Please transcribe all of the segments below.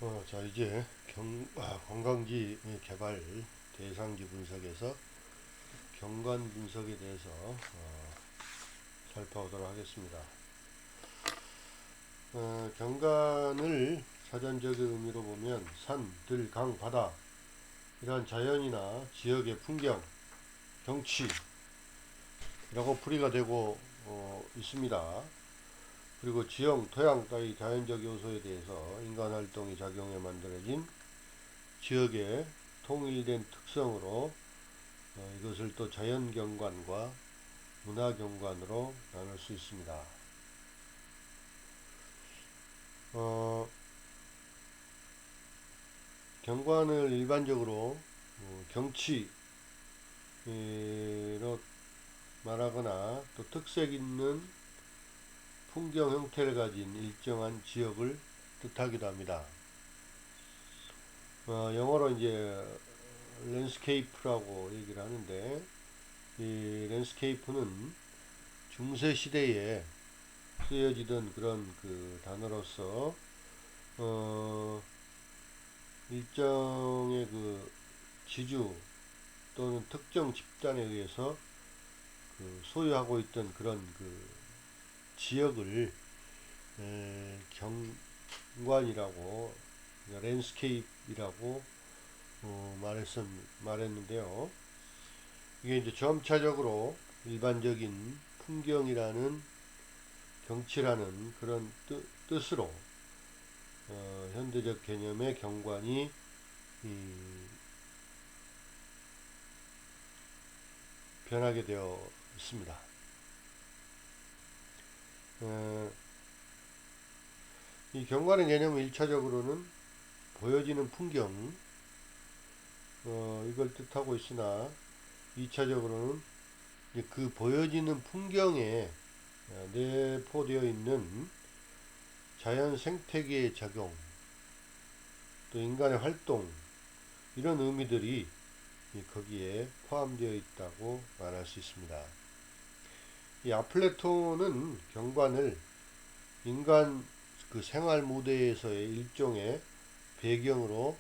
자, 이제 관광지 개발 대상지 분석에서 경관 분석에 대해서 살펴보도록 하겠습니다. 경관을 사전적인 의미로 보면 산, 들, 강, 바다 이러한 자연이나 지역의 풍경, 경치라고 풀이가 되고 있습니다. 그리고 지형, 토양 따위 자연적 요소에 대해서 인간 활동이 작용해 만들어진 지역의 통일된 특성으로 이것을 또 자연경관과 문화경관으로 나눌 수 있습니다. 경관을 일반적으로 경치로 말하거나 또 특색 있는 풍경 형태를 가진 일정한 지역을 뜻하기도 합니다. 영어로 이제 랜스케이프라고 얘기를 하는데, 이 랜스케이프는 중세 시대에 쓰여지던 그런 그 단어로서 일정의 그 지주 또는 특정 집단에 의해서 그 소유하고 있던 그런 그 지역을 경관이라고, 랜스케이프이라고 말했는데요. 이게 이제 점차적으로 일반적인 풍경이라는, 경치라는 그런 뜻으로 현대적 개념의 경관이 변하게 되어 있습니다. 이 경관의 개념은 1차적으로는 보여지는 풍경, 이걸 뜻하고 있으나 2차적으로는 그 보여지는 풍경에 내포되어 있는 자연 생태계의 작용, 또 인간의 활동, 이런 의미들이 거기에 포함되어 있다고 말할 수 있습니다. 이 아플레톤은 경관을 인간 그 생활 무대에서의 일종의 배경으로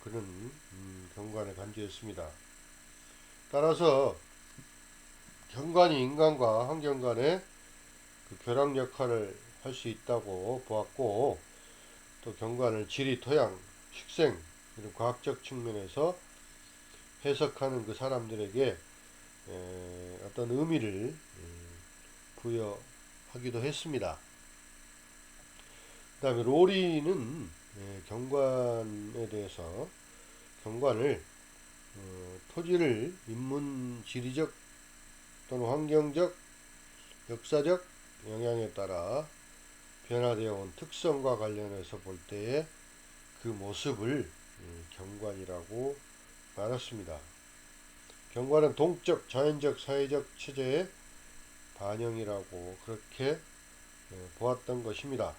그런 경관을 간주했습니다. 따라서 경관이 인간과 환경 간의 그 교량 역할을 할 수 있다고 보았고, 또 경관을 지리, 토양, 식생 이런 과학적 측면에서 해석하는 그 사람들에게 어떤 의미를 부여하기도 했습니다. 그 다음에 로리는 경관에 대해서 경관을 토지를 인문 지리적 또는 환경적 역사적 영향에 따라 변화되어 온 특성과 관련해서 볼 때의 그 모습을 경관이라고 말했습니다. 경관은 동적, 자연적, 사회적 체제의 반영이라고 그렇게 보았던 것입니다.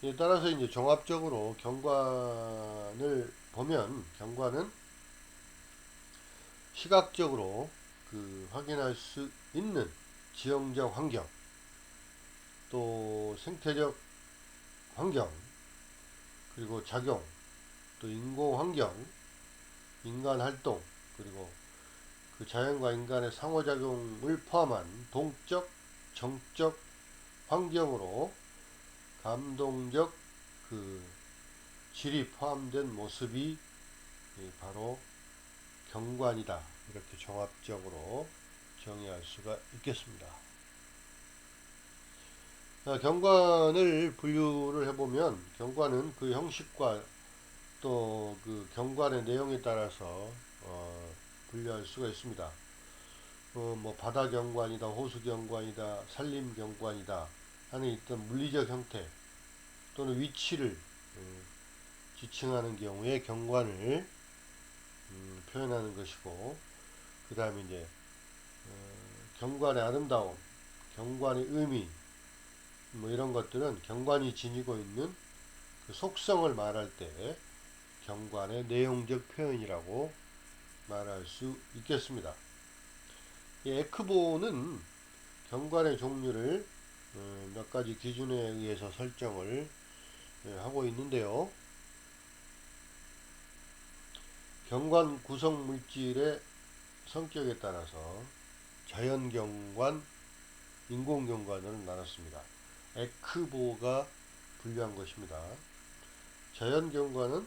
이에 따라서 이제 종합적으로 경관을 보면, 경관은 시각적으로 그 확인할 수 있는 지형적 환경, 또 생태적 환경, 그리고 작용, 또 인공 환경, 인간 활동, 그리고 그 자연과 인간의 상호작용을 포함한 동적, 정적 환경으로 감동적 그 질이 포함된 모습이 바로 경관이다, 이렇게 종합적으로 정의할 수가 있겠습니다. 경관을 분류를 해보면, 경관은 그 형식과 또 그 경관의 내용에 따라서 분류할 수가 있습니다. 뭐 바다 경관이다, 호수 경관이다, 산림 경관이다 하는 어떤 물리적 형태 또는 위치를 지칭하는 경우에 경관을 표현하는 것이고, 그 다음에 이제 경관의 아름다움, 경관의 의미, 뭐 이런 것들은 경관이 지니고 있는 그 속성을 말할 때 경관의 내용적 표현이라고 말할 수 있겠습니다. 이 에크보는 경관의 종류를 몇 가지 기준에 의해서 설정을 하고 있는데요. 경관 구성 물질의 성격에 따라서 자연경관, 인공경관으로 나눴습니다. 에크보가 분류한 것입니다. 자연경관은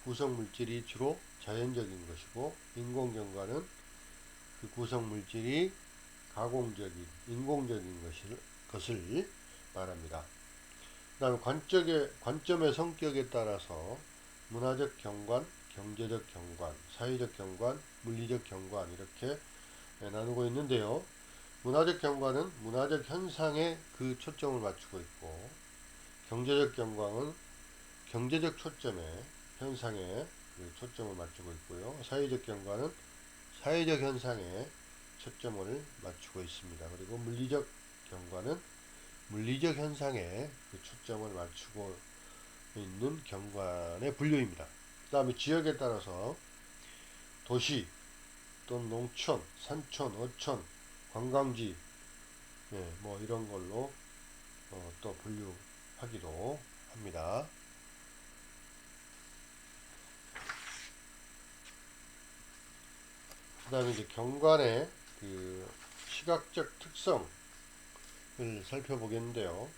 구성 물질이 주로 자연적인 것이고, 인공경관은 그 구성 물질이 가공적인, 인공적인 것을 말합니다. 그 다음에 관점의 성격에 따라서 문화적 경관, 경제적 경관, 사회적 경관, 물리적 경관 이렇게 나누고 있는데요. 문화적 경관은 문화적 현상에 그 초점을 맞추고 있고, 경제적 경관은 경제적 초점에 현상에 그 초점을 맞추고 있고요. 사회적 경관은 사회적 현상에 초점을 맞추고 있습니다. 그리고 물리적 경관은 물리적 현상에 그 초점을 맞추고 있는 경관의 분류입니다. 그 다음에 지역에 따라서 도시 또는 농촌, 산촌, 어촌, 관광지 뭐 이런 걸로 또 분류하기도 합니다. 그 다음에 이제 경관의 그 시각적 특성을 살펴보겠는데요.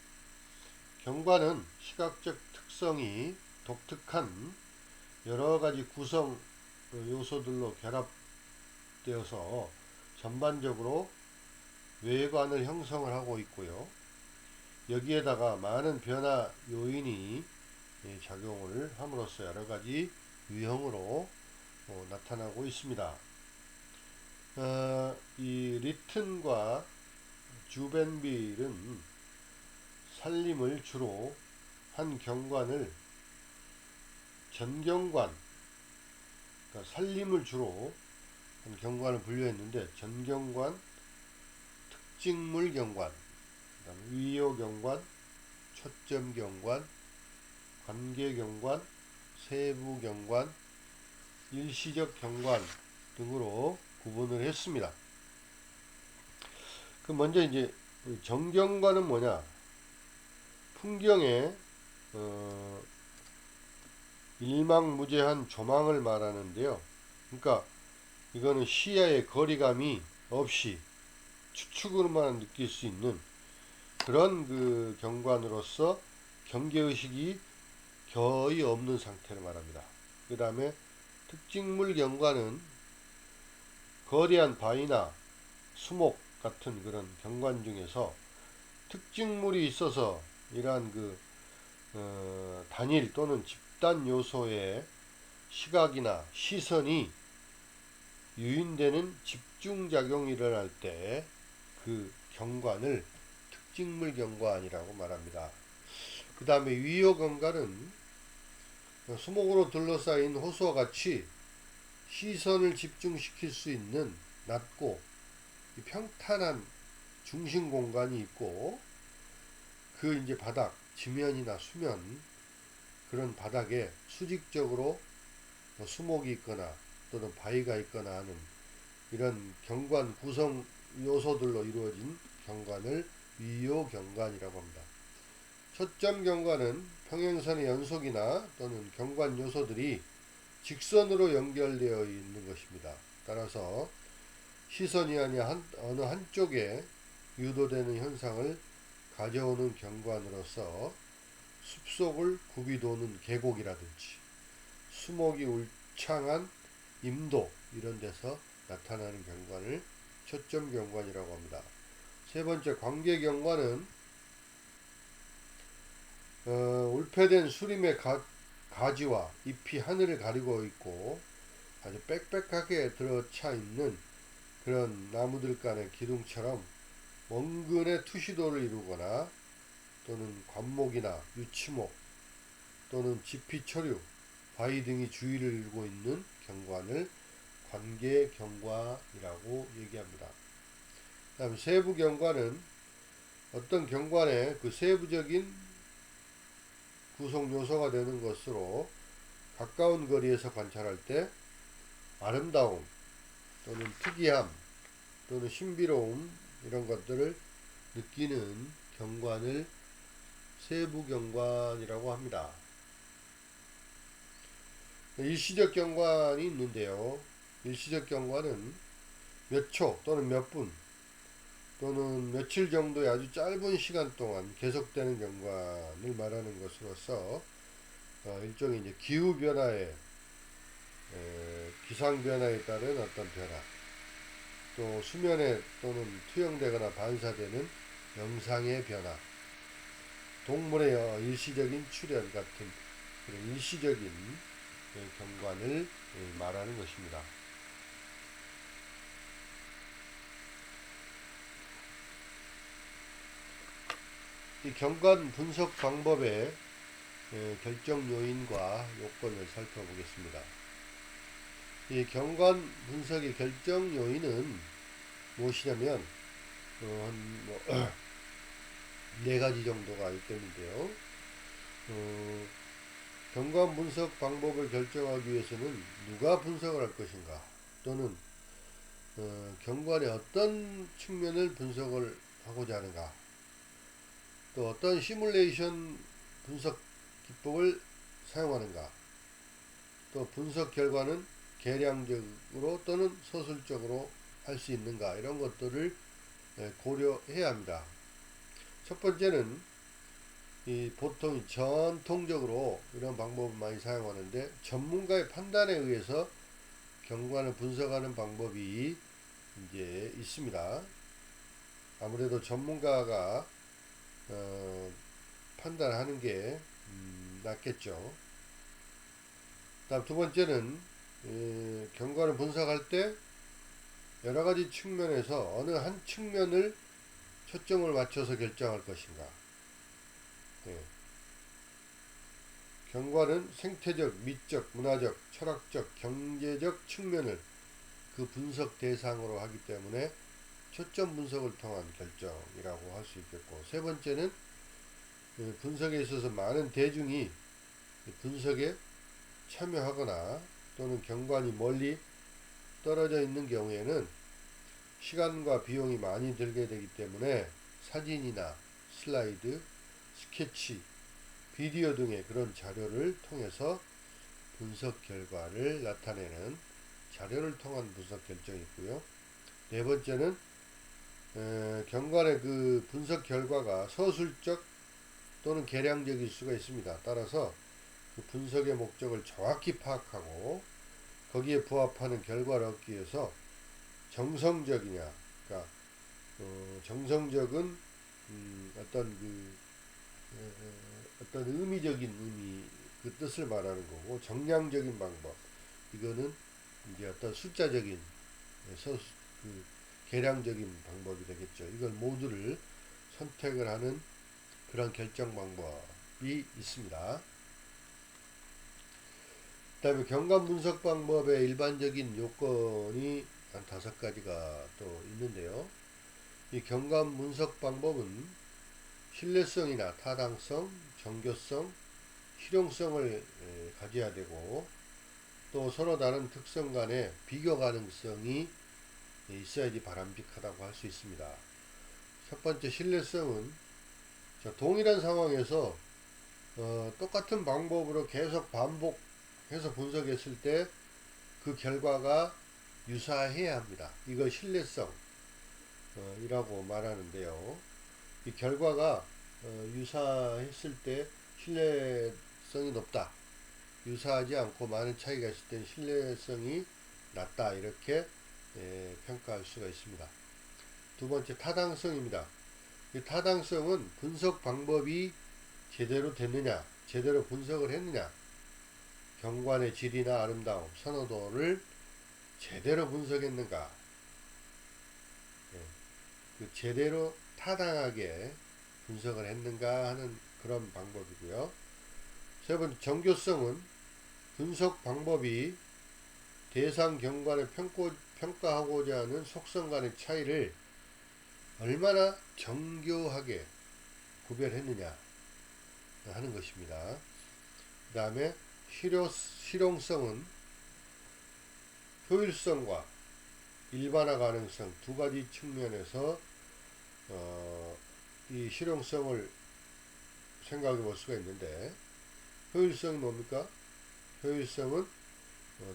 경관은 시각적 특성이 독특한 여러 가지 구성 요소들로 결합되어서 전반적으로 외관을 형성을 하고 있고요. 여기에다가 많은 변화 요인이 작용을 함으로써 여러 가지 유형으로 나타나고 있습니다. 이 리튼과 주벤빌은 산림을 주로 한 경관을 전경관, 그러니까 산림을 주로 한 경관을 분류했는데, 전경관, 특징물 경관, 위요 경관, 초점 경관, 관계 경관, 세부 경관, 일시적 경관 등으로 구분을 했습니다. 그 먼저 이제 정경관은 뭐냐? 풍경의 일망무제한 조망을 말하는데요. 그러니까 이거는 시야의 거리감이 없이 추측으로만 느낄 수 있는 그런 그 경관으로서 경계의식이 거의 없는 상태를 말합니다. 그 다음에 특징물 경관은 거대한 바위나 수목 같은 그런 경관 중에서 특징물이 있어서 이러한 그 단일 또는 집단 요소의 시각이나 시선이 유인되는 집중작용이 일어날 때 그 경관을 특징물 경관이라고 말합니다. 그 다음에 위요 경관은 수목으로 둘러싸인 호수와 같이 시선을 집중시킬 수 있는 낮고 평탄한 중심 공간이 있고, 그 이제 바닥, 지면이나 수면, 그런 바닥에 수직적으로 수목이 있거나 또는 바위가 있거나 하는 이런 경관 구성 요소들로 이루어진 경관을 위요 경관이라고 합니다. 초점 경관은 평행선의 연속이나 또는 경관 요소들이 직선으로 연결되어 있는 것입니다. 따라서 시선이 아니라 어느 한쪽에 유도되는 현상을 가져오는 경관으로서 숲속을 굽이 도는 계곡이라든지 수목이 울창한 임도 이런 데서 나타나는 경관을 초점 경관이라고 합니다. 세 번째, 관계 경관은 울패된 수림의 가지와 잎이 하늘을 가리고 있고 아주 빽빽하게 들어차 있는 그런 나무들 간의 기둥처럼 원근의 투시도를 이루거나 또는 관목이나 유치목 또는 지피초류, 바위 등이 주위를 이루고 있는 경관을 관계 경관이라고 얘기합니다. 다음 세부 경관은 어떤 경관의 그 세부적인 구성 요소가 되는 것으로 가까운 거리에서 관찰할 때 아름다움 또는 특이함 또는 신비로움 이런 것들을 느끼는 경관을 세부 경관이라고 합니다. 일시적 경관이 있는데요. 일시적 경관은 몇 초 또는 몇 분 또는 며칠 정도의 아주 짧은 시간 동안 계속되는 경관을 말하는 것으로서 일종의 이제 기후 변화에 기상 변화에 따른 어떤 변화, 또 수면에 또는 투영되거나 반사되는 영상의 변화, 동물의 일시적인 출현 같은 그런 일시적인 경관을 말하는 것입니다. 이 경관 분석 방법의 결정 요인과 요건을 살펴보겠습니다. 이 경관 분석의 결정 요인은 무엇이냐면 네 가지 정도가 있겠는데요. 경관 분석 방법을 결정하기 위해서는 누가 분석을 할 것인가, 또는 경관의 어떤 측면을 분석을 하고자 하는가, 또 어떤 시뮬레이션 분석 기법을 사용하는가, 또 분석 결과는 계량적으로 또는 서술적으로 할 수 있는가, 이런 것들을 고려해야 합니다. 첫 번째는 보통 전통적으로 이런 방법을 많이 사용하는데, 전문가의 판단에 의해서 경관을 분석하는 방법이 이제 있습니다. 아무래도 전문가가 판단하는 게 낫겠죠. 다음 두 번째는 경관을 분석할 때 여러 가지 측면에서 어느 한 측면을 초점을 맞춰서 결정할 것인가. 경관은 생태적, 미적, 문화적, 철학적, 경제적 측면을 그 분석 대상으로 하기 때문에 초점 분석을 통한 결정이라고 할 수 있겠고, 세 번째는 분석에 있어서 많은 대중이 분석에 참여하거나 또는 경관이 멀리 떨어져 있는 경우에는 시간과 비용이 많이 들게 되기 때문에 사진이나 슬라이드, 스케치, 비디오 등의 그런 자료를 통해서 분석 결과를 나타내는 자료를 통한 분석 결정이 있고요. 네 번째는 경관의 그 분석 결과가 서술적 또는 계량적일 수가 있습니다. 따라서 그 분석의 목적을 정확히 파악하고 거기에 부합하는 결과를 얻기 위해서 정성적이냐, 그러니까 정성적은 어떤 의미적인 의미, 그 뜻을 말하는 거고, 정량적인 방법, 이거는 이제 어떤 숫자적인 그 계량적인 방법이 되겠죠. 이걸 모두를 선택을 하는 그런 결정 방법이 있습니다. 그 다음에 경관 분석 방법의 일반적인 요건이 한 5가지가 또 있는데요. 이 경관 분석 방법은 신뢰성이나 타당성, 정교성, 실용성을 가져야 되고, 또 서로 다른 특성 간의 비교 가능성이 있어야지 바람직하다고 할 수 있습니다. 첫 번째, 신뢰성은 동일한 상황에서 똑같은 방법으로 계속 반복해서 분석했을 때 그 결과가 유사해야 합니다. 이걸 신뢰성 이라고 말하는데요. 이 결과가 유사했을 때 신뢰성이 높다, 유사하지 않고 많은 차이가 있을 때는 신뢰성이 낮다, 이렇게 평가할 수가 있습니다. 두 번째, 타당성입니다. 이 타당성은 분석 방법이 제대로 됐느냐, 제대로 분석을 했느냐, 경관의 질이나 아름다움, 선호도를 제대로 분석했는가, 그 제대로 타당하게 분석을 했는가 하는 그런 방법이고요. 세 번째, 정교성은 분석 방법이 대상 경관을 평가하고자 하는 속성 간의 차이를 얼마나 정교하게 구별했느냐 하는 것입니다. 그 다음에 실용성은 효율성과 일반화 가능성 두 가지 측면에서 이 실용성을 생각해 볼 수가 있는데, 효율성이 뭡니까? 효율성은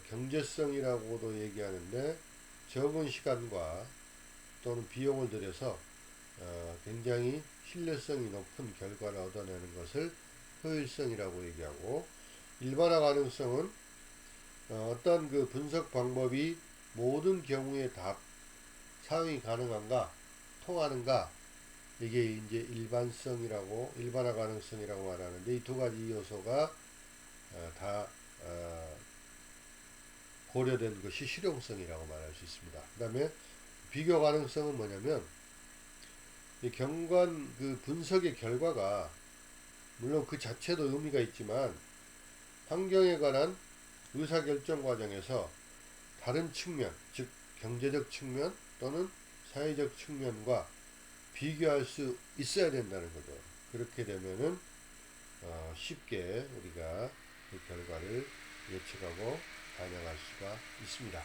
경제성이라고도 얘기하는데, 적은 시간과 또는 비용을 들여서 굉장히 신뢰성이 높은 결과를 얻어내는 것을 효율성이라고 얘기하고, 일반화 가능성은 어떤 그 분석 방법이 모든 경우에 다 사용이 가능한가, 통하는가, 이게 이제 일반화 가능성이라고 말하는데, 이 두 가지 요소가 다 고려된 것이 실용성이라고 말할 수 있습니다. 그 다음에 비교 가능성은 뭐냐면, 이 경관 그 분석의 결과가 물론 그 자체도 의미가 있지만 환경에 관한 의사결정 과정에서 다른 측면, 즉 경제적 측면 또는 사회적 측면과 비교할 수 있어야 된다는 거죠. 그렇게 되면은 쉽게 우리가 그 결과를 예측하고 반영할 수가 있습니다.